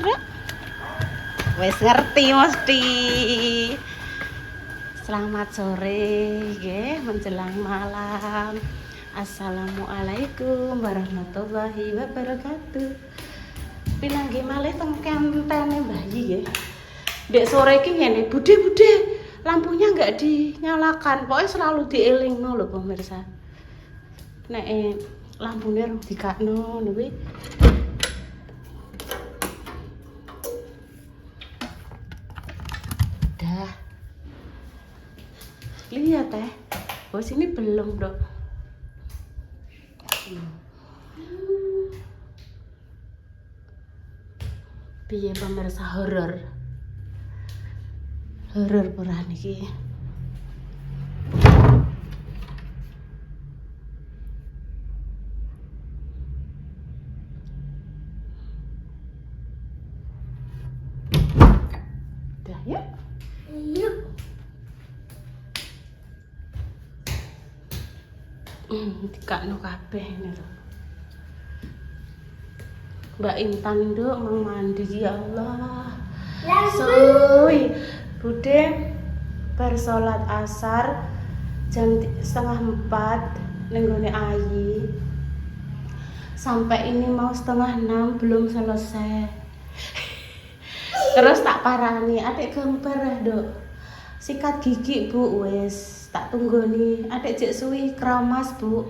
bener, Dok? Wes ngerti mesti. Selamat sore, nggih, menjelang malam. Assalamualaikum warahmatullahi wabarakatuh. Pinanggih malih teng kentene bayi nggih. Dek sore iki ngene, Bude, lampunya enggak dinyalakan. Pokoknya selalu dielingno lho pemirsa. Nek lampune rung dikakno kuwi. Dah. Lihat oh sini belum, Dok. Piye pemirsa horor peran iki. Dah yuk. Yuk. Dikakno kabeh ini lho. Mbak Intan, Dok, mau mandi ya Allah. Soy, Bude bar salat asar jam 3:30 ning gone Ayi. Sampai ini mau 5:30 belum selesai. Terus tak parani, adik gambar, Dok. Sikat gigi, Bu, wis tak tunggoni. Adik jek suwi keramas, Bu.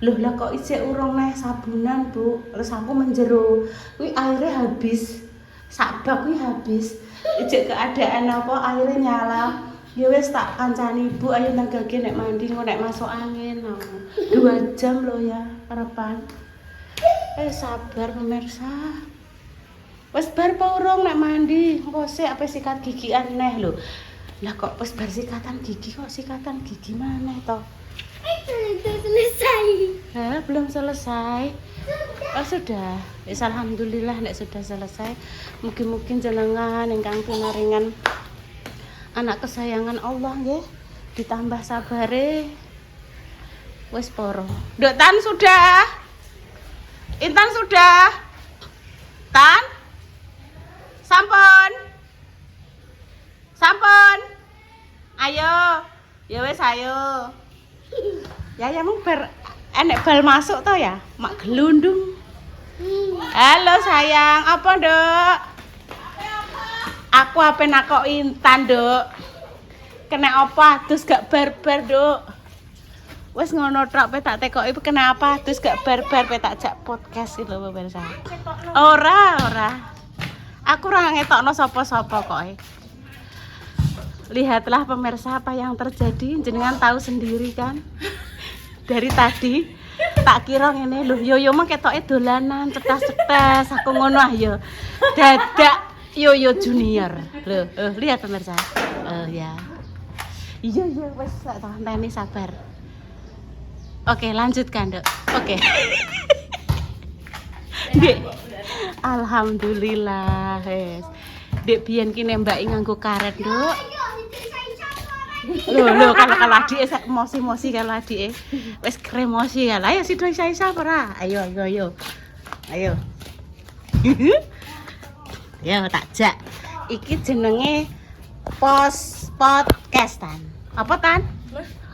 Loh lah kok isih urung neh sabunan, Bu. Terus aku menjero. Kuwi airnya habis. Sak bak kuwi habis. Ijek keadaan apa airnya nyala. Ya wis tak kancani, Bu, ayo nang gage nek mandi engko nek masuk angin. 2 jam loh ya karepan. Sabar pemirsa. Wis bar apa urung nek mandi? Engko sik ape sikat gigi aneh lho. Lah kok wis bar sikatan gigi kok sikatan gigi maneh to? Sudah selesai. Belum selesai. Oh sudah. Wis alhamdulillah nek sudah selesai. Mungkin jenengan ingkang pinaringan anak kesayangan Allah nggih, ditambah sabare. Wis poro. Nduk Tan sudah. Intan sudah. Tan. Sampun. Ayo. Ya wis ayo. Ya mung bar enek bal masuk to ya, mak gelundung. Halo sayang, apa, Dok? Aku ape nakok Intan, Dok. Kena apa? Terus gak barbar, Dok. Wes ngono tok pe tak tekoki kena apa? Terus gak barbar pe tak jak podcast iki lho pemirsa. Ora. Aku ora ngetokno sapa-sapa kok. Lihatlah pemirsa apa yang terjadi, jenengan tahu sendiri kan. Dari tadi tak kira ngene lho, Yoyo mah ketoke dolanan, cetas-cetas, aku ngono ah yo. Dadak Yoyo Junior. Loh, lihat pemirsa. Ya. Iya wis tak tanteni sabar. Oke, lanjutkan, Dok. Oke. Dek. Alhamdulillah, wis. Dek biyen ki nembaki nganggo karet, Dok. Loh kalau adik emosi kalau adik wis kremosi ya. Ayo sido isa ora? Ayo. Ayo tak jak. Iki jenenge podcast Tan. Apa Tan?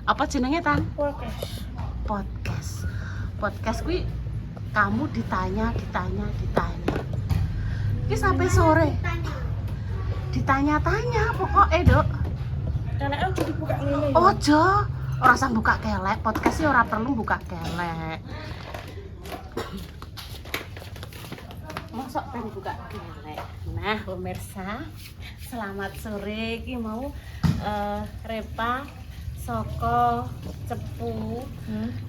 Apa jenenge Tan? Podcast kuwi kamu ditanya. Iki sampai sore. Ditanya-tanya pokoknya, Dok. Kelek udah dibuka ngene. Ojo, ora usah buka kelek, podcast ora perlu buka kelek. Mosok pengen buka kelek. Nah, pemirsa, selamat sore. Iki mau Repa Soko Cepu.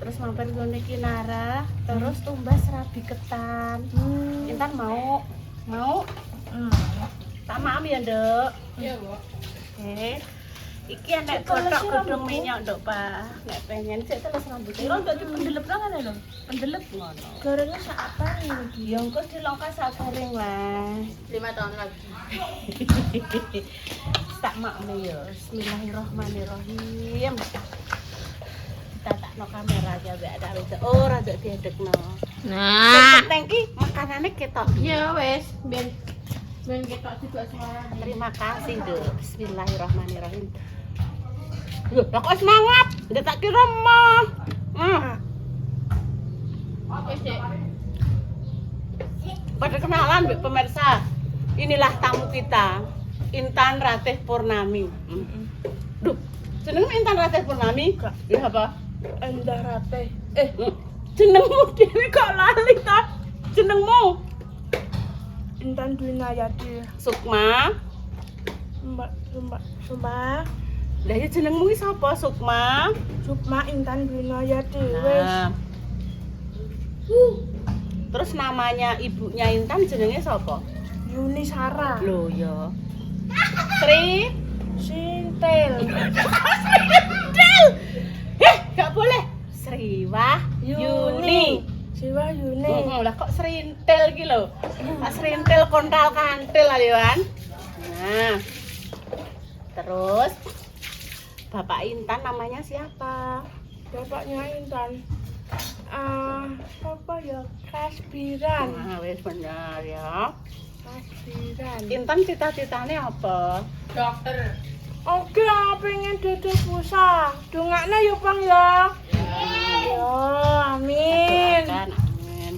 Terus mampir ngene iki Nara, terus tumbas Rabi Ketan. Intan mau? Tak maaf ya, Dok. Iya, Bu. Oke. Iki enek godhok godhong minyak, Dok, Pak. Nek pengen sik teles rambut. Ora enggak dipendelep kan lho. Pendelep ngono. Gorengnya sak apa iki? Ya engko dilongkas sak goreng wae. 5 tahun lagi. Tak makne ya. Bismillahirrahmanirrahim. Tatakno kamera aja mbak ada wedok. Ora njok diedekno. Nah, penting ki makanane ketok. Ya wis, ben Ben ketok juga suaranya. Terima kasih, Dek. Bismillahirrahmanirrahim. Loh, kok semangat? Nggak tak kira mah. Oke, Dek. Pada kenalan, Mbak pemirsa. Inilah tamu kita, Intan Ratih Purnami. Duh, jenengmu Intan Ratih Purnami? Ya apa? Endah Ratih. Jenengmu dhewe kok lali ta? Jenengmu? Intan Dwinayati. Sukma. Suma. Lah ya jenengmu iki sapa, Sukma? Sukma Intan Dwinayati. Nah. Terus namanya ibunya Intan jenenge sapa? Yuni Sara. Loh ya. Sri Sintel. Sintel. Gak boleh. Sriwah Yuni. Siwa Yuni. Lah kok serintil iki lho. Tak serintil kontal kantil aliwan. Nah. Terus Bapak Intan namanya siapa? Bapaknya Intan. Apa ya? Kasbiran. Nah, wis bener ya. Kasbiran. Intan cita-citanya apa? Dokter. Oke, pengen dadi busa. Dongakna ya, Bang ya. Ya, amin. Kan, amin.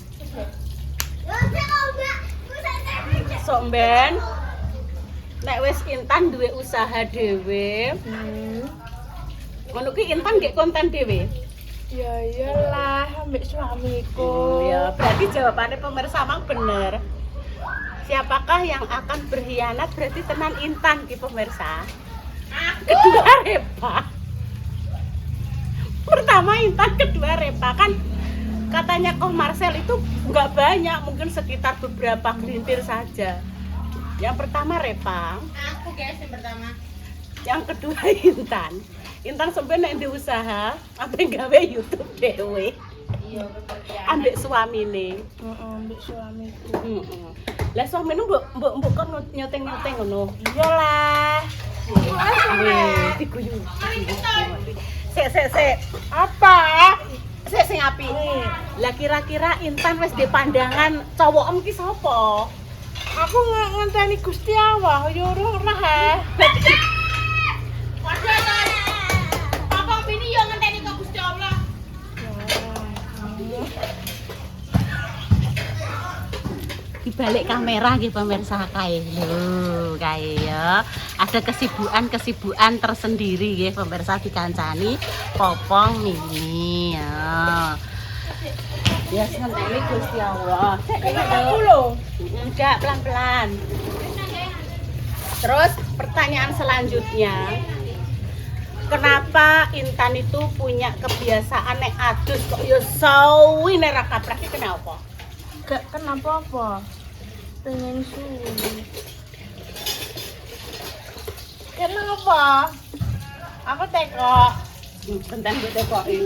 Sok Ben, nek wis Intan duwe usaha dhewe, ngono ki Intan nggih konten dhewe. Ya iyalah, ambek suamiku. Ya, berarti jawabannya pemirsa mang bener. Siapakah yang akan berkhianat berarti tenan Intan ki pemirsa. Kedua Repa. Pertama Intan, kedua Repa kan katanya Koh Marcel itu nggak banyak, mungkin sekitar beberapa gelintir saja. Yang pertama Repa. Aku guys yang pertama. Yang kedua Intan. Intan sampai di usaha, sampai gawe YouTube dewe. Iya, bekerja. Ambek suamine. Ambek suamiku. Lah suamine mbok kon nyoteng-nyoteng ngono. Iyalah. Diguyu. Sik. Apa? Sik sing apik. Lah kira-kira Intan wis di pandangan cowokem ki sapa? Aku ngenteni Gusti Allah, yo ora ha. Papa bini yo ngenteni ke Gusti Allah. Di balik kamera nggih pemirsa kae lho, kae ya. Ada kesibukan tersendiri nggih pemirsa dikancani Popong Mini ya. Ya ngenteni Gusti Allah. Sik Aku lho. enggak pelan-pelan. Terus pertanyaan selanjutnya, kenapa Intan itu punya kebiasaan nek adus kok ya sawi nek ra kaprah iki kenapa? Gak kenapa apa? Pengen suwi. Kenapa? Aku tekok. Bentar gue tekoki.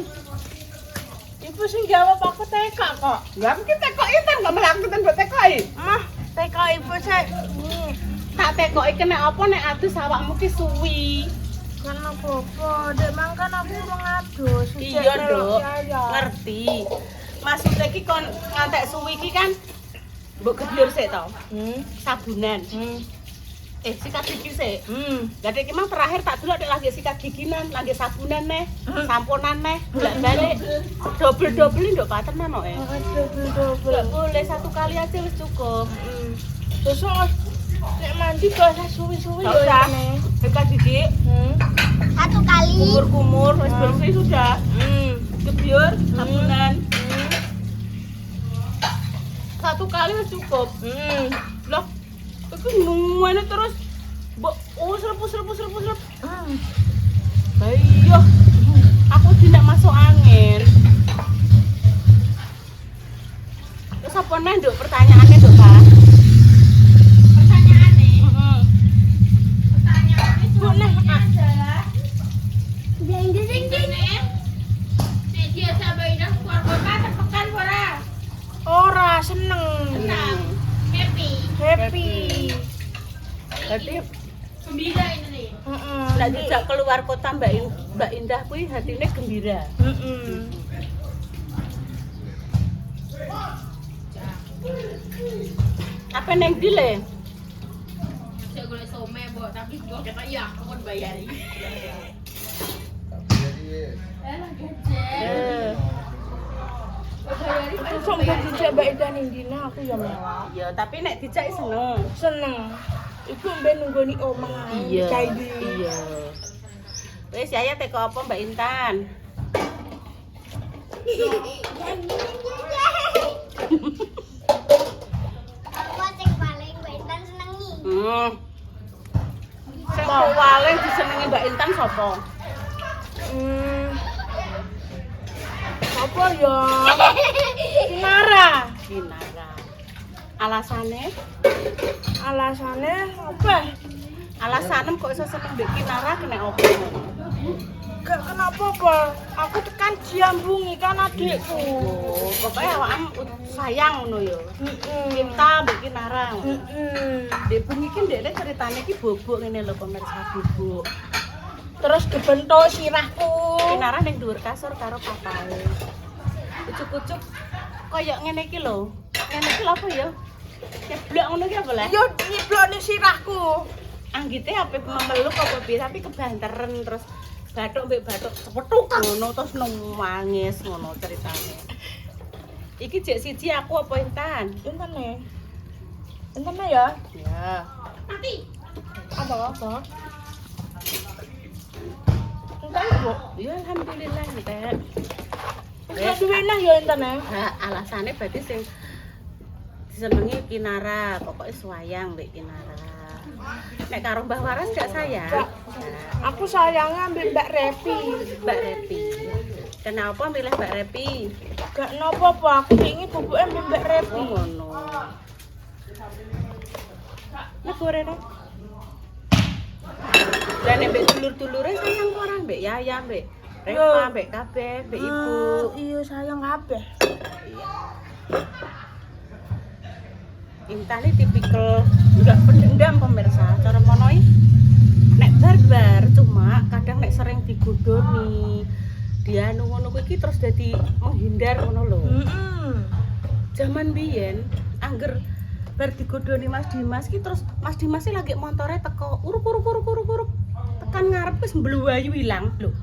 Ibu sing jawab aku tekok kok. Lah aku ki tekok Intan gak malah aku gue tekoki. Mah, tekok ibu sik. Tak tekoki kena apa nek adus awakmu ki suwi. Kenapa apa? Dek mangkan aku mengadus. Iya, Nduk. Ngerti. Maksudnya ki kon ngantek suwi ki kan mbok gebyur sik to. Sabunan. Sikat gigi sik. Lah iki mah terakhir tak delok nek lagi sikat giginan, lagi sabunan neh, samponan neh, bolak-balik. Double-double nduk patenan kok. Double. Enggak boleh satu kali aja wis cukup. Besok nek mandi gak usah suwi-suwi Gak yo usah. ini. Sikat gigi, Satu kali. kumur-kumur wis bersih sudah. Gebyur sabunan. Satu kali wis cukup. Loh, itu ngomongnya terus serep. Ayo, aku tidak masuk angin. Terus apa nih, Dok? Pertanyaannya, Dok, Pak? Pertanyaannya Bu, nih, adalah Nek dia sampai dah keluar kota terpekan ora? Ora, seneng. Happy. Berarti Gembira ini nih. tidak tidak keluar kota Mbak Indah kuwi hatine gembira. Apa neng dile? Saya golek some, Mbok, tapi mbok kata iya aku kon bayari. Elah gede. Bayari Aku sampe dijak Mbak Ida ning dina aku ya mewah. Iya, tapi nek dijak seneng. Seneng. Iku mbek nunggoni omah. Kayak Iya. Wis ya teko apa Mbak Intan? Apa sing paling Intan senengi? Sing paling disenengi Mbak Intan sapa? Apa ya? Kinara. Kinara. Alasane? Alasane apa? Alasanem kok iso seneng Mbak Kinara kena opo? Gak kenapa apa. Aku tekan diambungi kan adikku. Oh, pokoknya awakmu sayang ngono ya. Heeh. Cinta Mbak Kinara. Heeh. Dek bengi iki ndekne ceritane iki bobok ngene lho pemirsa bobok. Terus dibentuk sirahku. Kinara ning dhuwur kasur karo papae. Ucuk-ucuk koyo ngene iki lho. Ngene iki lho apa ya? Ceblok ngono iki apa le? Yo nyiblokne sirahku. Anggite ape memeluk apa piye tapi kebanteren terus bathuk mbek bathuk cepethuk ngono terus nangis ngono ceritane. Iki jek siji aku apa Intan? Intene. Intene ya? Ya. Nanti Apa? Entar Bu. Ya alhamdulillah Entek. Wis duwe nah ya intene. Nah, alasane berarti sing disenengi Kinara, pokoknya sayang mbek Kinara. Nek karo Mbah Waras gak sayang? Gak. Aku sayangnya ambil Mbak Repi. Mbak Repi. Kenapa milih Mbak Repi? Gak nopo apa, aku ingin bubuknya ambil Mbak Repi. Oh ngono. Nek goreng. Dan nek mbek dulur-dulure sayang kok ora mbek Yaya, mbek Reva, mbek kabeh, mbek ibu. Iya sayang kabeh. Intan ini tipikal enggak pendendam pemirsa. Cara monoi nek barbar cuma kadang nek sering digodoni dia ngono kuwi terus dadi menghindar ngono lho. Zaman biyen angger bar digodoni Mas Dimas ki terus Mas Dimas lagi montore teko uruk tekan ngarep wis mbluwayu ilang lho.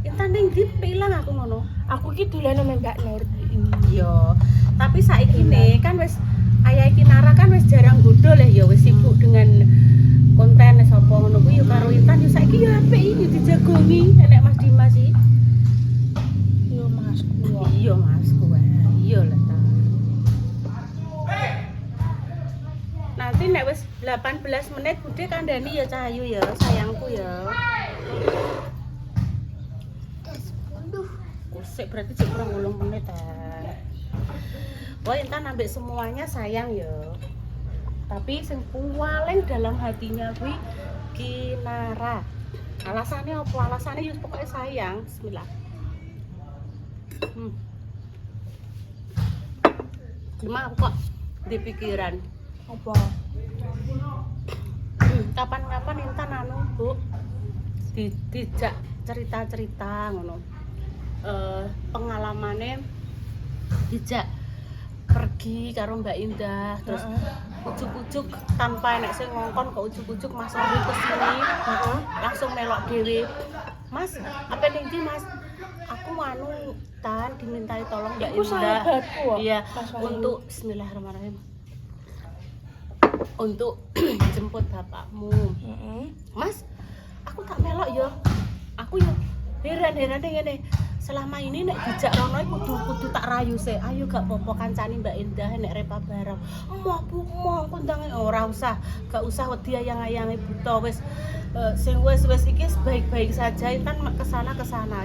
Intan ning ndi ilang aku ngono. Aku ki dolan sama Mbak Nur. Iya, tapi saiki ne kan wis Ayah Kinara kan wis jarang godol ya wis sibuk dengan konten sapa ngono kuwi ya karo Intan ya saiki ya apik iki dijagongi enek Mas Dimas iki. Yo Masku. Iya Masku iya lah ta. Nanti nek wis 18 menit Bude kandhani ya Cahayu ya sayangku ya. Kusik berarti cek kurang 8 menit ta. Wah Intan ambek semuanya sayang ya. Tapi sing paling dalam hatinya kuwi Kinara. Alasannya apa? Alasannya ya pokoknya sayang. Bismillah. Cuma aku kok di pikiran Apa? kapan-kapan Intan anu Bu dijak cerita-cerita ngono. Pengalamannya dijak pergi karo Mbak Indah terus ujuk-ujuk tanpa enek sing ngongkon kok ujuk-ujuk Mas Wahyu kesini langsung melok dhewe. Mas, apa ning ndi Mas? Aku anu Tan dimintai tolong Mbak Iku Indah. sahabatku kok, Iya, Mas Wahyu. untuk bismillahirrahmanirrahim. Untuk jemput bapakmu. Mas, aku tak melok ya. Aku ya heran ngene. Selama ini nek dijak rono kudu tak rayu sih. Ayo gak popo kancani Mbak Indah nek Repa bareng. Mau kondange ora usah. Gak usah wedi ayang-ayange buta wis sing wis iki baik-baik saja Intan kesana.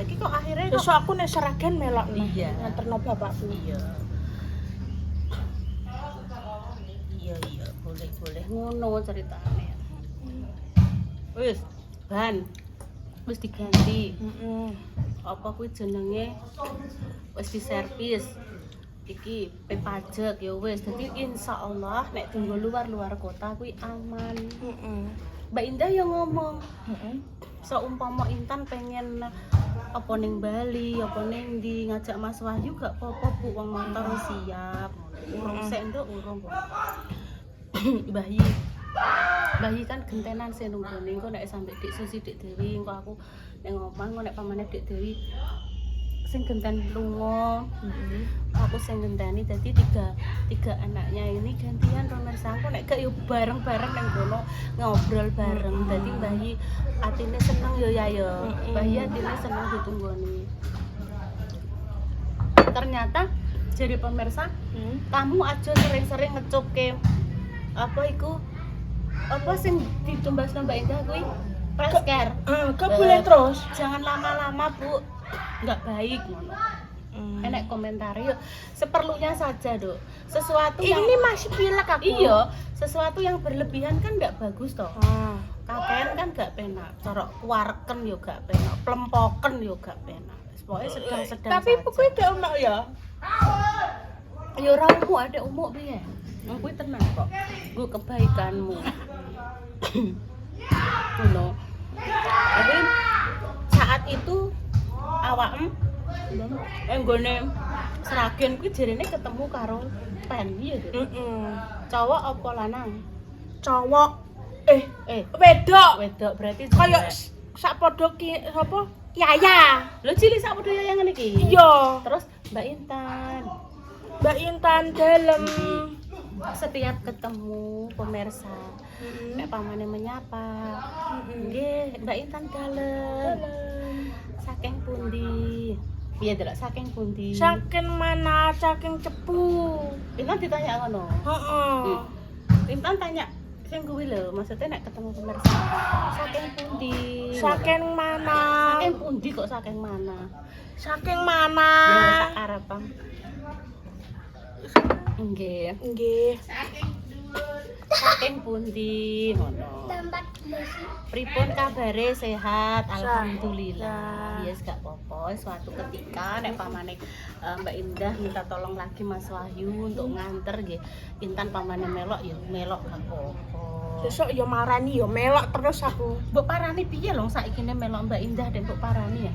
Iki kok akhirnya kok Besok aku nek Seragen melok nih. Iya. Nganterno bapakku. iya. Iya, boleh ngono ceritane. Wis, ban. Wis diganti. Apa kuwi jenenge wis diservis iki pajak ya wis dadi insyaallah nek tunggu luar kota kuwi aman. Mbak Indah ya ngomong seumpama Intan pengen apa ning Bali apa ning ndi ngajak Mas Wahyu gak apa-apa Bu wong motor siap urung sik nduk urung kok Mbah Yi bayi kan gentenan sih nunggone engko nek sampe Dik Susi Dik Dewi engko aku ning omah engko nek pamane Dik Dewi sing genten lunga. Aku sing ngenteni dadi tiga anaknya ini gantian pemirsa. Engko nek gak yo bareng-bareng nang kono ngobrol bareng. Dadi bayi atine seneng yo ya yo. Bayi atine seneng ditunggoni. Ternyata jadi pemirsa, kamu aja sering-sering ngecupke apa iku? Apa sing ditumbas Mbak Indah kuwi? Prasker. Gak boleh terus. Jangan lama-lama, Bu. Enggak baik ngono. Enek komentar yuk seperlunya saja, Dok. Sesuatu yang Ini masih pilek aku. iya, sesuatu yang berlebihan kan enggak bagus toh. Kakean kan gak penak. Corok kuarken yo gak penak, plempoken yo gak penak. Pokoknya sedang-sedang Tapi saja. pokoknya gak enak ya. Ya ora umuk ada umuk piye. Kuwi tenang kok. Gue kebaikanmu. Ngono. Tapi saat itu awakmu enggone Sragen kuwi jarene ketemu karo Pen iya Dek. Cowok apa lanang? Cowok Eh, wedok. wedok berarti Kayak jelek. sak podo ki sapa? Yaya. Lho cilik sak padha yang ngene iki. Iya. Terus Mbak Intan Mbak Intan dalem. setiap ketemu pemirsa nek pamane menyapa nggih Mbak Intan dalem saking pundi iya delok saking pundi Saking mana? Saking cepu. Intan ditanya ngono Heeh. Intan tanya sing kuwi lho maksudnya nek ketemu pemirsa saking pundi Saking mana? saking pundi kok saking mana Saking mana? ya sak arepang nggih Nggih. saking pundi ngono Tempat besi. pripun kabare sehat alhamdulillah yes gak apa-apa suatu ketika nek pamane Mbak Indah minta tolong lagi Mas Wahyu untuk nganter nggih Intan pamane melok ya melok gak apa-apa Sesuk ya marani ya melok terus aku. mbok parani piye lho saiki ne melok Mbak Indah dan mbok parani ya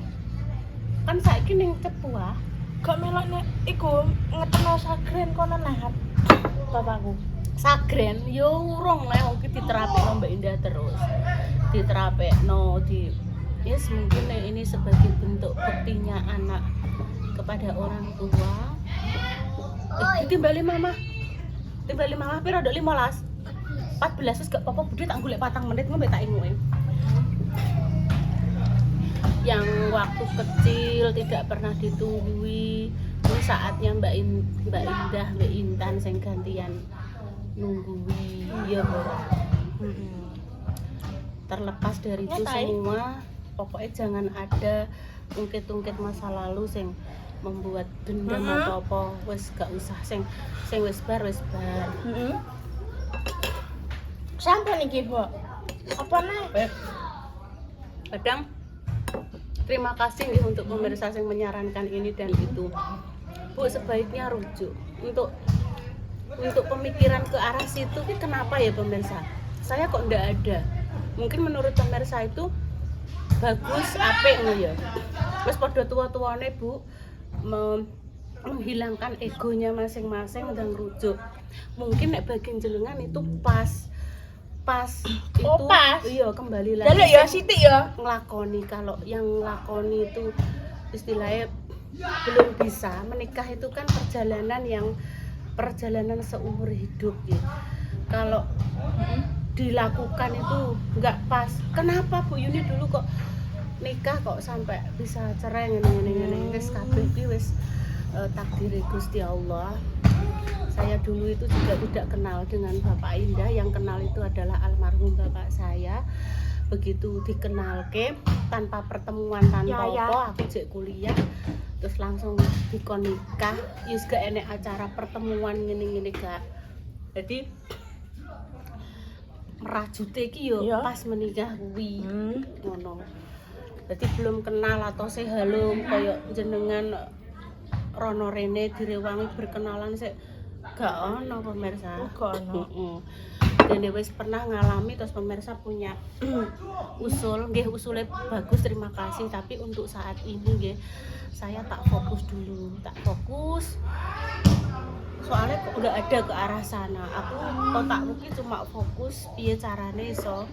kan saiki ning cepu ah Gak melok nek iku ngeteno sagren kono nahar. Bapakku. sagren yo urung leh wong iki diterapekno Mbak Indah terus diterapekno di yes mungkin ini sebagai bentuk bektinya anak kepada orang tua ditimbali mama piro nduk 15 14 wis gak apa-apa budhe tak golek 4 menit ngombe tak ingoe yang waktu kecil tidak pernah ditunggui ini saatnya Mbak Indah Mbak Intan sing gantian nunggui ya ora terlepas dari itu semua pokoknya jangan ada ungkit-ungkit masa lalu sing membuat dendam atau apa wis gak usah sing wis bar Sampun iki, Bu. Apa nek? kadang terima kasih nih untuk pemirsa yang menyarankan ini dan itu Bu sebaiknya rujuk untuk pemikiran ke arah situ kenapa ya pemirsa saya kok ndak ada mungkin menurut pemirsa itu bagus apik ngono ya wis padha tua-tuane Bu menghilangkan egonya masing-masing dan rujuk mungkin nek bagian jenengan itu pas itu pas. iya kembali lagi Dalek ya Siti ya. ngelakoni kalau yang ngelakoni itu istilahnya belum bisa menikah itu kan perjalanan seumur hidup ya kalau dilakukan itu nggak pas kenapa Bu Yuni dulu kok nikah kok sampai bisa cerai ngene wis kabeh iki wis takdir Gusti Allah saya dulu itu juga tidak kenal dengan Bapak Indah yang kenal itu adalah almarhum bapak saya begitu dikenalke tanpa pertemuan tanpa apa aku jek kuliah terus langsung dikon nikah yus gak enek acara pertemuan ngene-ngene gak jadi merajute iki yo pas menikah kuwi ngono jadi belum kenal atau say halo koyo jenengan rono rene direwangi berkenalan sik gak ono pemirsa Gak ono. dan wis pernah ngalami terus pemirsa punya usul nggih usulnya bagus terima kasih tapi untuk saat ini nggih saya tak fokus dulu soalnya kok nggak ada ke arah sana. Aku otakku ki cuma fokus piye carane iso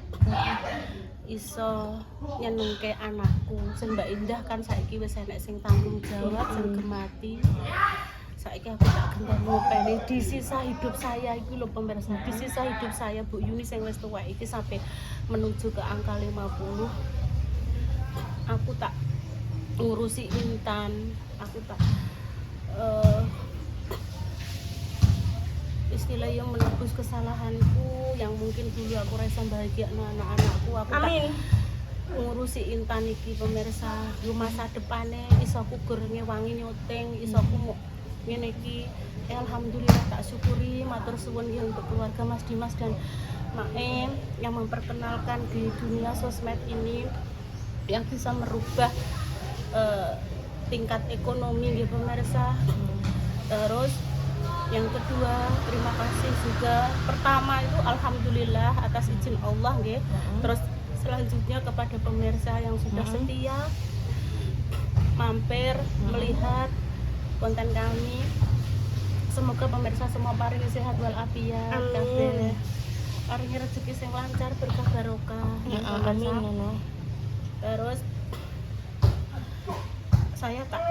nyenengke anakku. Sing Mbak Indah kan saiki wis enek sing tanggung jawab, sing gemati. Saiki aku tak gendam ngopeni di sisa hidup saya iki lho pemirsa. Di sisa hidup saya Bu Yuni sing wis tuwek iki sampai menuju ke angka 50. Aku tak ngurusi Intan, aku tak istilahnya menebus kesalahanku yang mungkin dulu aku rasa bahagia anak-anakku. Aku Amin. tak ngurusi Intan iki pemirsa. Yo masa depane iso aku gur ngewangi nyuting, iso aku ngene iki. Alhamdulillah tak syukuri, matur suwun ya untuk keluarga Mas Dimas dan Maem yang memperkenalkan di dunia sosmed ini yang bisa merubah tingkat ekonomi ya pemirsa. Terus yang kedua, terima kasih juga. Pertama itu alhamdulillah atas izin Allah nggih. Terus selanjutnya kepada pemirsa yang sudah setia mampir melihat konten kami. Semoga pemirsa semua paringi sehat walafiat kabeh. Paringi rezeki sing lancar berkah barokah. Amin. Terus saya tak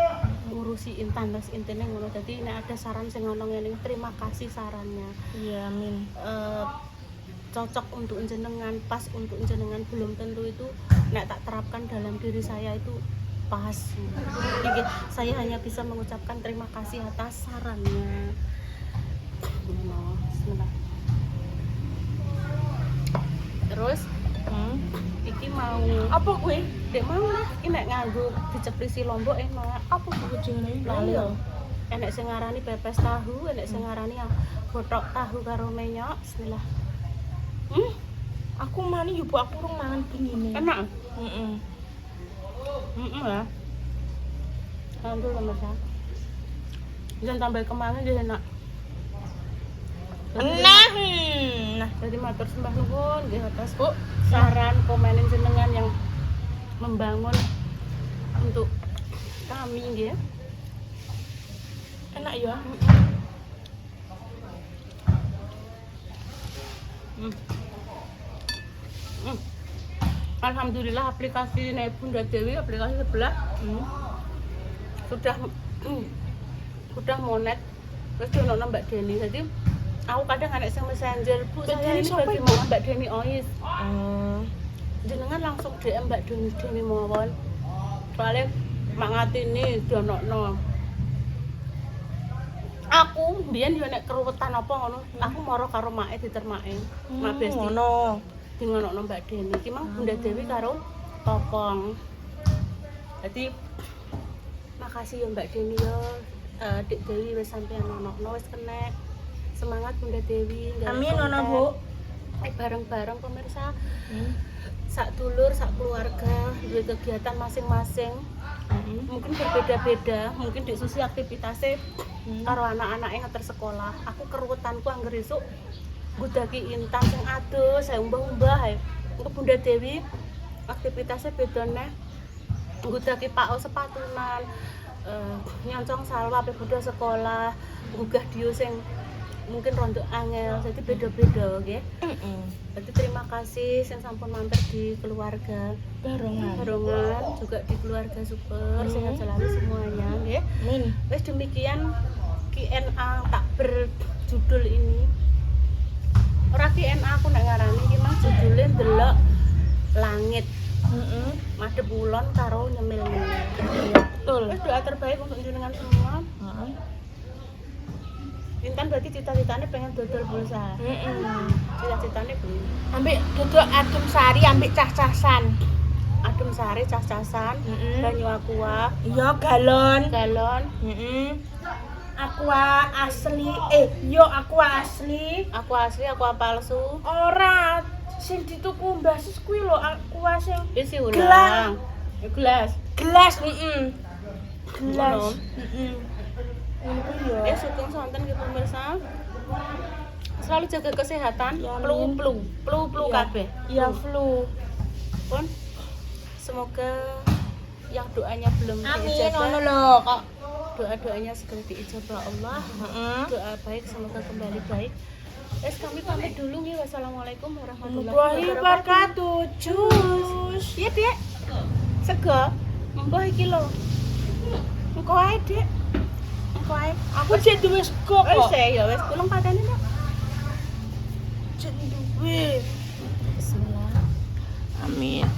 ngurusi Intan terus intine ngono. Dadi nek ada saran sing ngono ngene terima kasih sarannya. Iya, amin. Cocok untuk jenengan, pas untuk jenengan, belum tentu itu nek tak terapkan dalam diri saya itu pas. Jadi saya hanya bisa mengucapkan terima kasih atas sarannya. Bismillah. Terus iki mau Apa gue? dek mau lah, ini nek nganggo diceplisi lombok enak. Apa gue jenenge? Lali yo. Enek sing ngarani pepes tahu, enek sing ngarani botok tahu karo menyok. Bismillah. Aku mani yo Bu, aku urung mangan pengine. Enak. Heeh. Ya. Alhamdulillah Mas. Jangan tambah kemangi dia enak. Nah. Jadi matur sembah nuwun nggih atas Bu saran komenin jenengan yang membangun untuk kami nggih. Enak ya. Alhamdulillah aplikasi Bunda Dewi, aplikasi sebelah sudah monet. Terus dono Mbak Deni. Jadi aku kadang anak sing messenger, Bu, saya ini bagaimana Mbak Deni Ois. Jenengan langsung DM Mbak Deni mawon. Soalnya mangatini donokno. Aku mbiyen yo nek keruwetan apa ngono, aku moro karo make ditermake. Mak Besti. Ngono. Di ngonokno Mbak Deni iki mang Bunda Dewi karo Topong. Jadi makasih ya Mbak Deni yo. Dik Dewi wis sampeyan ngonokno wis kenek. Semangat Bunda Dewi. Amin ngono Bu. Bareng-bareng pemirsa. Sak dulur, sak keluarga, duwe kegiatan masing-masing. Mungkin berbeda-beda, mungkin di sisi aktivitasnya karo anak-anak yang ngeter sekolah. Aku keruwetanku angger esuk ngudaki Intan sing adoh, saya umbah-umbah ae. Engko Bunda Dewi aktivitasnya beda neh. Ngudaki PAO sepatunan, nyoncong salwa pe budal sekolah, nggugah dio sing mungkin rontok angel, jadi beda-beda nggih. Jadi terima kasih sing sampun mampir di keluarga barongan juga di keluarga super sehat selalu semuanya nggih. Amin. Wes demikian Q&A tak berjudul ini. Ora Q&A aku nek ngarani iki mah judule ndelok langit. Madhep ulon karo nyemil-nyemil. Betul. Wes doa terbaik untuk jenengan semua. Intan berarti cita-citanya pengen dodol pulsa. Cita-citanya belum. Ambek dodol adem sari, ambek cah-casan. Adem sari, cas-casan, banyu aqua, Iya, galon. galon, Aqua asli. Yo aqua asli. aqua asli, aqua palsu. Ora sing dituku Mbah Sis kuwi lho, aqua sing Isi ulang. Gelas. gelas, Gelas. Ngono ya. Sugeng sonten nggih pemirsa. Selalu jaga kesehatan, Ya, flu Iya. kabeh. Iya, flu. Pun semoga yang doanya belum Amin diijabah, ngono lho kok. doa-doanya segera diijabah Allah. Doa baik semoga kembali baik. Kami pamit dulu nih. Wassalamualaikum warahmatullahi wabarakatuh. Jus. Iya, Dek. Sego. Mbah iki lho. Engko ae, Dek. Engko ae. Aku cek duwe sego Wis kok. ya wis tulung pateni, Dek. Cek duwe. Bismillah. Amin.